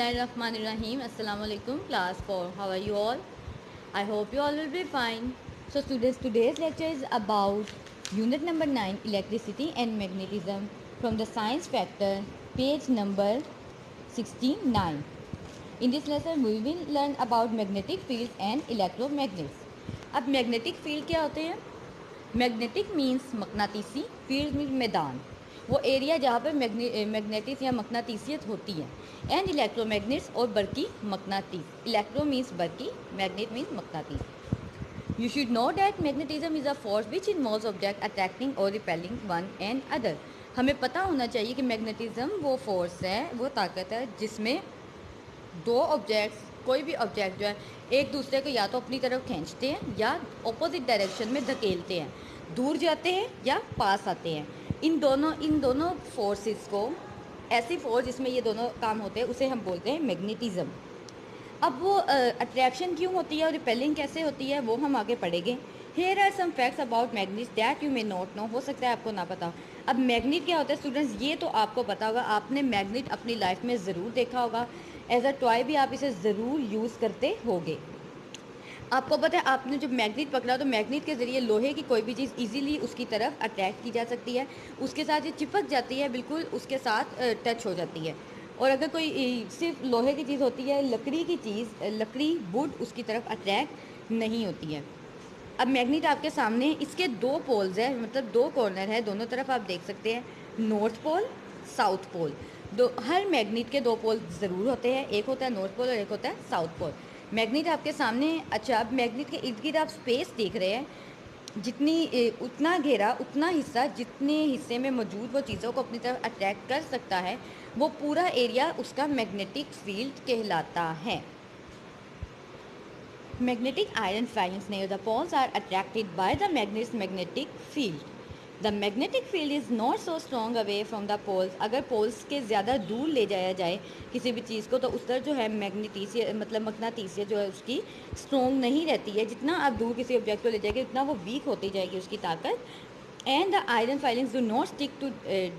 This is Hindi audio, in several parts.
Bismillahirrahmanirrahim. Assalamu alaikum class 4. How are you all? I hope you all will be fine. So students, today's lecture is about unit number 9, electricity and magnetism, from the science factor, page number 69. In this lesson we will learn about magnetic fields and electromagnets. अब magnetic field क्या होते हैं? मैग्नेटिक मीन्स मकनातीसी, फील्ड मीन्स मैदान, वो एरिया जहाँ पर मैग्नेटिस या मकनातीसियत होती है। एंड इलेक्ट्रोमैग्नेट्स और बरकी मकनातीस, इलेक्ट्रो मीन्स बरकी, मैग्नेट मीन्स मकनातीस। You should know that magnetism is a force which involves object attracting और रिपेलिंग वन एंड अदर। हमें पता होना चाहिए कि मैग्नेटिज्म वो फोर्स है, वो ताकत है जिसमें दो ऑब्जेक्ट्स, कोई भी ऑब्जेक्ट जो है एक दूसरे को या तो अपनी तरफ खींचते हैं या ऑपोजिट डायरेक्शन में धकेलते हैं, दूर जाते हैं या पास आते हैं। इन दोनों फोर्सेस को, ऐसी फोर्स जिसमें ये दोनों काम होते हैं, उसे हम बोलते हैं मैग्नेटिज्म। अब वो अट्रैक्शन क्यों होती है और रिपेलिंग कैसे होती है वो हम आगे पढ़ेंगे। Here are some facts about magnets that you may not know. हो सकता है आपको ना पता। अब मैग्नेट क्या होता है स्टूडेंट्स, ये तो आपको पता होगा, आपने मैग्नेट अपनी लाइफ में ज़रूर देखा होगा, एज अ टॉय भी आप इसे ज़रूर यूज़ करते होगे। आपको पता है, आपने जब मैग्नेट पकड़ा तो मैग्नेट के ज़रिए लोहे की कोई भी चीज़ इजीली उसकी तरफ अट्रैक्ट की जा सकती है, उसके साथ ये चिपक जाती है, बिल्कुल उसके साथ टच हो जाती है। और अगर कोई सिर्फ लोहे की चीज़ होती है, लकड़ी की चीज़, लकड़ी वुड, उसकी तरफ अट्रैक्ट नहीं होती है। अब मैग्नेट आपके सामने, इसके दो पोल्स हैं, मतलब दो कॉर्नर है, दोनों तरफ आप देख सकते हैं, नॉर्थ पोल, साउथ पोल। हर मैग्नेट के दो पोल ज़रूर होते हैं, एक होता है नॉर्थ पोल और एक होता है साउथ पोल। मैग्नेट आपके सामने, अच्छा अब मैग्नेट के इर्द गिर्द आप स्पेस देख रहे हैं, जितनी उतना घेरा, उतना हिस्सा, जितने हिस्से में मौजूद वो चीज़ों को अपनी तरफ अट्रैक्ट कर सकता है, वो पूरा एरिया उसका मैग्नेटिक फील्ड कहलाता है। Magnetic iron filings near the poles are attracted by the magnet's magnetic field. The magnetic field is not so strong away from the poles. अगर पोल्स के ज़्यादा दूर ले जाया जाए किसी भी चीज़ को, तो उस तरह जो है मैग्नेटिसियत, मतलब मकनातीसियत जो है उसकी स्ट्रॉन्ग नहीं रहती है। जितना आप दूर किसी ऑब्जेक्ट को ले जाएंगे उतना वो वीक होती जाएगी उसकी ताकत। And the iron filings do not stick to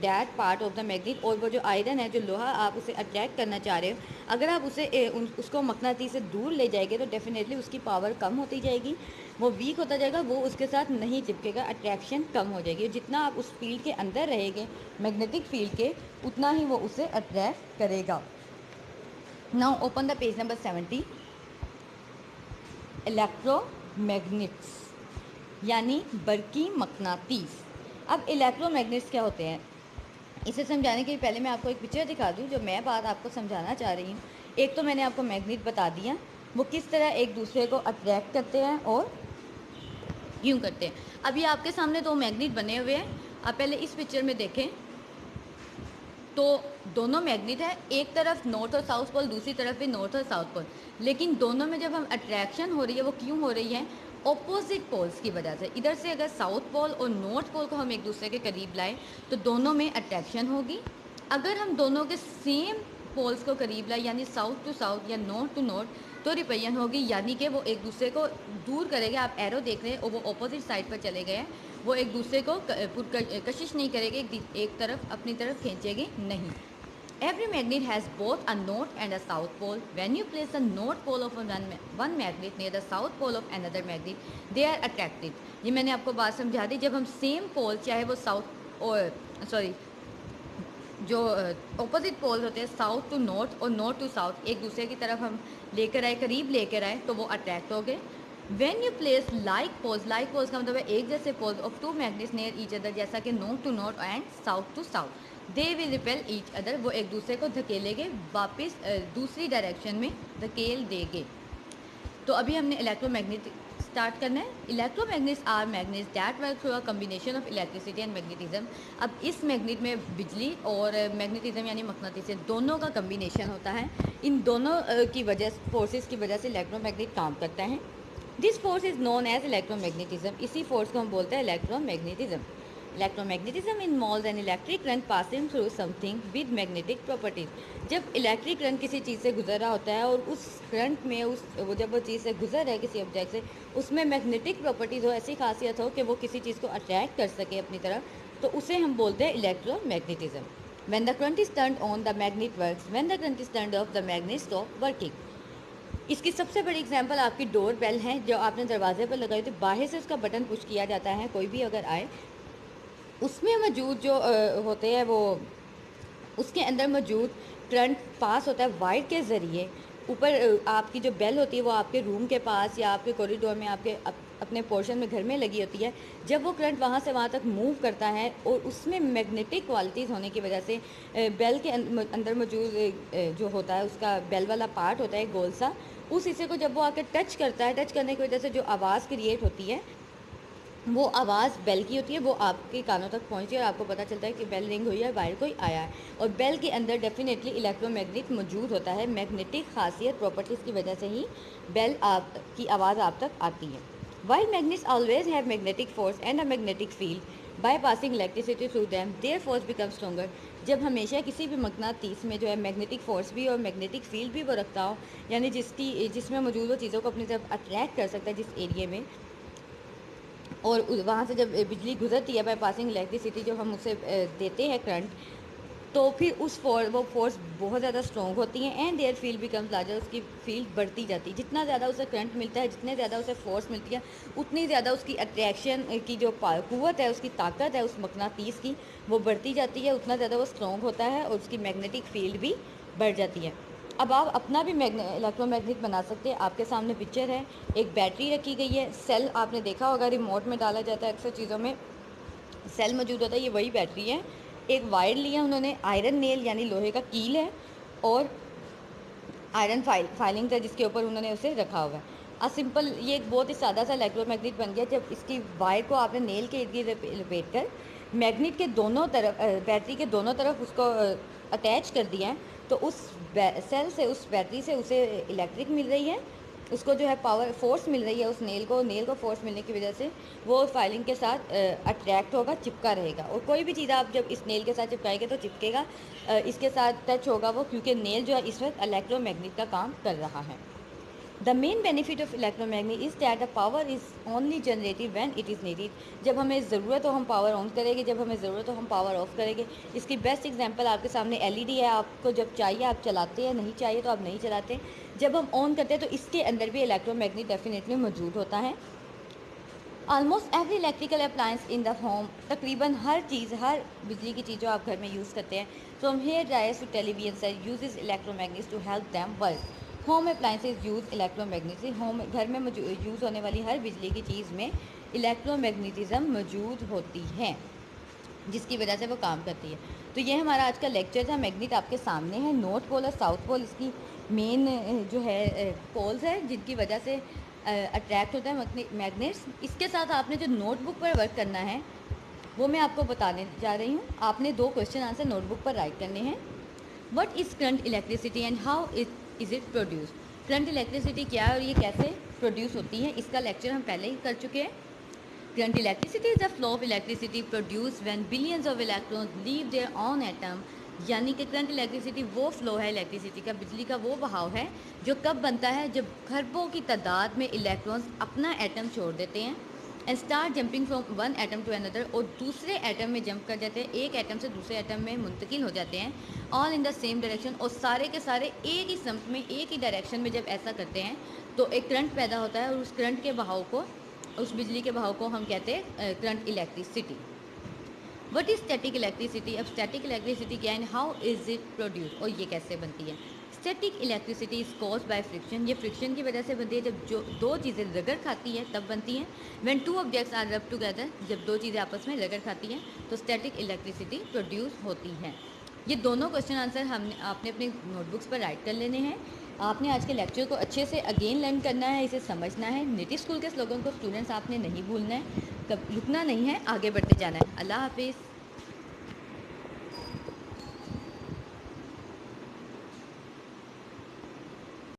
that part of the magnet. और वो जो आयरन है, जो लोहा आप उसे अट्रैक्ट करना चाह रहे हो, अगर आप उसे उसको मकनातीस से दूर ले जाएंगे तो डेफिनेटली उसकी पावर कम होती जाएगी, वो वीक होता जाएगा, वो उसके साथ नहीं चिपकेगा, अट्रैक्शन कम हो जाएगी। जितना आप उस फील्ड के अंदर रहेंगे, मैग्नेटिक फील्ड के, उतना ही वो उसे अट्रैक्ट करेगा। Now open the page number 70। Electromagnets यानी बरकी मकनातीस। अब इलेक्ट्रोमैग्नेट्स क्या होते हैं, इसे समझाने के लिए पहले मैं आपको एक पिक्चर दिखा दूं जो मैं बात आपको समझाना चाह रही हूँ। एक तो मैंने आपको मैग्नेट बता दिया, वो किस तरह एक दूसरे को अट्रैक्ट करते हैं और यूँ करते हैं। अभी आपके सामने दो मैग्नेट बने हुए हैं, आप पहले इस पिक्चर में देखें तो दोनों मैग्नेट है, एक तरफ नॉर्थ और साउथ पोल, दूसरी तरफ भी नॉर्थ और साउथ पोल। लेकिन दोनों में जब हम अट्रैक्शन हो रही है, वो क्यों हो रही है? ऑपोजिट पोल्स की वजह से। इधर से अगर साउथ पोल और नॉर्थ पोल को हम एक दूसरे के करीब लाएं तो दोनों में अट्रैक्शन होगी। अगर हम दोनों के सेम पोल्स को करीब लाएं, यानी साउथ टू साउथ या नॉर्थ टू नॉर्थ, तो रिपेलियन होगी, यानी कि वो एक दूसरे को दूर करेंगे। आप एरो देख रहे हैं और वो ऑपोजिट साइड पर चले गए हैं, वो एक दूसरे को कशिश नहीं करेंगे, एक तरफ अपनी तरफ खींचेंगे नहीं। Every magnet has both a north and a south pole. When you place the north pole of one magnet near the south pole of another magnet, they are attracted. ये मैंने आपको बात समझा दी। जब हम सेम पोल, चाहे वो साउथ और जो ऑपोजिट पोल होते हैं, साउथ टू नॉर्थ और नॉर्थ टू साउथ, एक दूसरे की तरफ हम लेकर आए, करीब लेकर आए, तो वो अट्रैक्ट हो गए। When you place like poles का मतलब है एक जैसे poles of two magnets near each other, जैसा कि north to north and south to south, they will repel each other, वो एक दूसरे को धकेलेंगे, वापस दूसरी डायरेक्शन में धकेल देंगे। तो अभी हमने इलेक्ट्रोमैग्नेट स्टार्ट करना है। Electromagnets are magnets that work through a combination of electricity and magnetism. अब इस मैग्नेट में बिजली और मैग्नेटिज्म यानी मकनातीसियत दोनों का कम्बिनेशन होता है। इन दोनों की वजह, फोर्सेस की वजह से इलेक्ट्रोमैग्नेट काम करता है। This force is known as electromagnetism. इसी फोर्स को हम बोलते हैं electromagnetism. Electromagnetism involves an electric current passing through something with magnetic properties. जब इलेक्ट्रिक करंट किसी चीज़ से गुजर रहा होता है और उस करंट में जब वो चीज़ से गुजर रहा है किसी ऑब्जेक्ट से, उसमें मैग्नेटिक प्रॉपर्टीज़ हो, ऐसी खासियत हो कि वो किसी चीज़ को अट्रैक्ट कर सके अपनी तरफ, तो उसे हम बोलते हैं electromagnetism. When the current is turned on the magnet works, when the current is turned of the magnet stop working. इसकी सबसे बड़ी एग्जांपल आपकी डोर बेल है जो आपने दरवाजे पर लगाई, तो बाहर से उसका बटन पुश किया जाता है, कोई भी अगर आए, उसमें मौजूद जो होते हैं वो उसके अंदर मौजूद करंट पास होता है वायर के ज़रिए। ऊपर आपकी जो बेल होती है वो आपके रूम के पास या आपके कॉरिडोर में आपके अपने पोर्शन में घर में लगी होती है। जब वो करंट वहाँ से वहाँ तक मूव करता है और उसमें मैग्नेटिक क्वालिटीज़ होने की वजह से बेल के अंदर मौजूद जो होता है उसका बेल वाला पार्ट होता है गोल सा, उस हिस्से को जब वो आकर टच करता है, टच करने की वजह से जो आवाज़ क्रिएट होती है वो आवाज़ बेल की होती है, वो आपके कानों तक पहुंचती है और आपको पता चलता है कि बेल रिंग हुई है, बाहर कोई आया है। और बेल के अंदर डेफिनेटली इलेक्ट्रोमैग्नेट मौजूद होता है। मैग्नेटिक खासियत प्रॉपर्टीज़ की वजह से ही बेल आपकी आवाज़ आप तक आती है। While magnets always have magnetic force and a magnetic field by passing electricity through them their force become stronger. जब हमेशा किसी भी मकनातीस में जो है मैग्नेटिक फोर्स भी और मैग्नेटिक फील्ड भी वो रखता हो, यानी जिसमें मौजूद वो चीज़ों को अपनी तरफ अट्रैक्ट कर सकता है जिस एरिए में, और वहाँ से जब बिजली गुजरती है बाय पासिंग इलेक्ट्रिसिटी, जो हम उसे देते हैं करंट, तो फिर वो फोर्स बहुत ज़्यादा स्ट्रॉन्ग होती हैं and their field becomes larger. उसकी फील्ड बढ़ती जाती है, जितना ज़्यादा उसे करंट मिलता है, जितने ज़्यादा उसे फोर्स मिलती है, उतनी ज़्यादा उसकी अट्रैक्शन की जो कुव्वत है, उसकी ताकत है उस मकनातीस की, वो बढ़ती जाती है, उतना ज़्यादा वो स्ट्रॉन्ग होता है और उसकी मैग्नेटिक फील्ड भी बढ़ जाती है। अब आप अपना भी इलेक्ट्रोमैग्नेट बना सकते हैं। आपके सामने पिक्चर है, एक बैटरी रखी गई है, सेल आपने देखा होगा रिमोट में डाला जाता है, अक्सर चीज़ों में सेल मौजूद होता है, ये वही बैटरी है। एक वायर लिया उन्होंने, आयरन नेल यानी लोहे का कील है, और आयरन फाइलिंग था जिसके ऊपर उन्होंने उसे रखा हुआ है। सिंपल, ये एक बहुत ही सादा सा इलेक्ट्रोमैग्नेट बन गया। जब इसकी वायर को आपने नेल के इर्द गिर्द लपेट कर मैग्नेट के दोनों तरफ, बैटरी के दोनों तरफ उसको अटैच कर दिया है, तो उस सेल से, उस बैटरी से उसे इलेक्ट्रिक मिल रही है, उसको जो है पावर फोर्स मिल रही है, उस नेल को फोर्स मिलने की वजह से वो फाइलिंग के साथ अट्रैक्ट होगा, चिपका रहेगा। और कोई भी चीज़ आप जब इस नेल के साथ चिपकाएंगे तो चिपकेगा, इसके साथ टच होगा वो, क्योंकि नेल जो है इस वक्त इलेक्ट्रोमैग्नेट का काम कर रहा है। The main benefit of electromagnet is that the power is only generated when it is needed. जब हमें ज़रूरत हो हम पावर ऑन करेंगे, जब हमें ज़रूरत हो हम पावर ऑफ करेंगे। इसकी बेस्ट एग्जांपल आपके सामने एलईडी है, आपको जब चाहिए आप चलाते हैं, नहीं चाहिए तो आप नहीं चलाते। जब हम ऑन करते हैं तो इसके अंदर भी इलेक्ट्रोमैग्नेट डेफिनेटली मौजूद होता है। Almost every electrical appliance in the home, तकरीबन हर चीज़, हर बिजली की चीज़ जो आप घर में यूज़ करते हैं, from hair dryers to television set uses electromagnets to help them work. Home appliances use electromagnetism. Home घर में यूज़ होने वाली हर बिजली की चीज़ में इलेक्ट्रोमैग्नेटिज्म मौजूद होती है, जिसकी वजह से वो काम करती है। तो ये हमारा आज का लेक्चर था। मैग्नेट आपके सामने है, नॉर्थ पोल और साउथ पोल इसकी मेन जो है पोल्स है, जिनकी वजह से अट्रैक्ट होता है मैग्नेट्स। इसके साथ आपने जो नोटबुक पर वर्क करना है वो मैं आपको बताने जा रही हूँ। आपने 2 क्वेश्चन आंसर नोटबुक पर राइट करने हैं। What is current electricity and how is it produce. Current electricity क्या है और ये कैसे प्रोड्यूस होती है, इसका लेक्चर हम पहले ही कर चुके हैं। Current electricity is the flow of electricity produce when billions of electrons leave their on atom. यानी कि करंट इलेक्ट्रिसिटी वो फ्लो है इलेक्ट्रिसिटी का, बिजली का वो बहाव है जो कब बनता है, जब खरबों की तादाद में इलेक्ट्रॉन्स अपना एटम छोड़ देते हैं and start jumping from one atom to another, और दूसरे एटम में जंप कर जाते हैं, एक एटम से दूसरे एटम में मुंतकिल हो जाते हैं, all in the same direction, और सारे के सारे एक ही समत में, एक ही डायरेक्शन में जब ऐसा करते हैं तो एक करंट पैदा होता है, और उस करंट के बहाव को, उस बिजली के बहाव को हम कहते हैं current electricity. What is static electricity. अब स्टैटिक इलेक्ट्रिसिटी क्या है, हाउ इज़ इट प्रोड्यूस, और ये कैसे बनती है। Static electricity is caused by friction. ये फ्रिक्शन की वजह से बनती है, जब जो 2 चीज़ें रगड़ खाती हैं तब बनती हैं। व्हेन 2 ऑब्जेक्ट्स आर रब टुगेदर, जब 2 चीज़ें आपस में रगड़ खाती हैं तो स्टैटिक इलेक्ट्रिसिटी प्रोड्यूस होती है। ये दोनों क्वेश्चन आंसर आपने अपने नोटबुक्स पर राइट कर लेने हैं। आपने आज के लेक्चर को अच्छे से अगेन लर्न करना है, इसे समझना है। नेटिव स्कूल के स्लोगन को स्टूडेंट्स आपने नहीं भूलना है, कब रुकना नहीं है, आगे बढ़ते जाना है। अल्लाह हाफिज़।